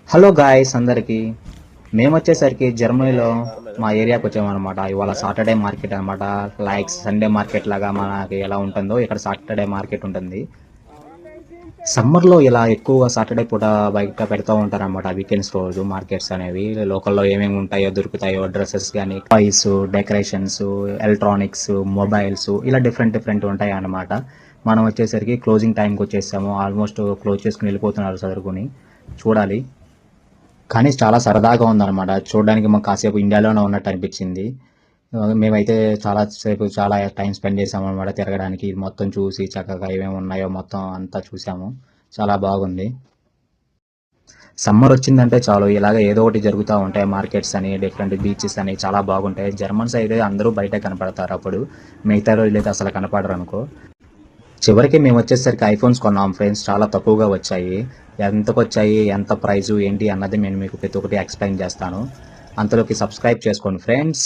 Hello guys అందరికి మేమొచ్చేసరికి జర్మనీలో మా ఏరియాకి వచ్చామన్నమాట. ఇవాళ సాటర్డే మార్కెట్ అనమాట. లైక్ సండే మార్కెట్ లాగా మనకి ఎలా ఉంటుందో ఇక్కడ సాటర్డే మార్కెట్ ఉంటుంది. సమ్మర్లో ఇలా ఎక్కువగా సాటర్డే పూట బయట పెడతా ఉంటారన్నమాట. వీకెండ్స్ రోజు మార్కెట్స్ అనేవి లోకల్లో ఏమేమి ఉంటాయో దొరుకుతాయో డ్రెస్సెస్ కానీ టాయ్స్, డెకరేషన్స్, ఎలక్ట్రానిక్స్, మొబైల్స్ ఇలా డిఫరెంట్ డిఫరెంట్ ఉంటాయి అన్నమాట. మనం వచ్చేసరికి క్లోజింగ్ టైంకి వచ్చేసాము. ఆల్మోస్ట్ క్లోజ్ చేసుకుని వెళ్ళిపోతున్నారు చదువుకుని. చూడాలి. కానీ చాలా సరదాగా ఉందన్నమాట. చూడడానికి మాకు కాసేపు ఇండియాలోనే ఉన్నట్టు అనిపించింది. మేమైతే చాలా సేపు చాలా టైం స్పెండ్ చేసామన్నమాట తిరగడానికి. ఇది మొత్తం చూసి చక్కగా ఏమేమి ఉన్నాయో మొత్తం అంతా చూసాము. చాలా బాగుంది. సమ్మర్ వచ్చిందంటే చాలు ఇలాగ ఏదో ఒకటి జరుగుతూ ఉంటాయి. మార్కెట్స్ అని, డిఫరెంట్ బీచెస్ అని చాలా బాగుంటాయి. జర్మన్స్ అయితే అందరూ బయటే కనపడతారు అప్పుడు. మిగతా రోజులైతే అసలు కనపడరు అనుకో. చివరికి మేము వచ్చేసరికి ఐఫోన్స్ కొన్నాం ఫ్రెండ్స్. చాలా తక్కువగా వచ్చాయి. ఎంతకు వచ్చాయి, ఎంత ప్రైజు ఏంటి అన్నది నేను మీకు ప్రతి ఒక్కటి ఎక్స్ప్లెయిన్ చేస్తాను. అంతలోకి సబ్స్క్రైబ్ చేసుకోండి ఫ్రెండ్స్.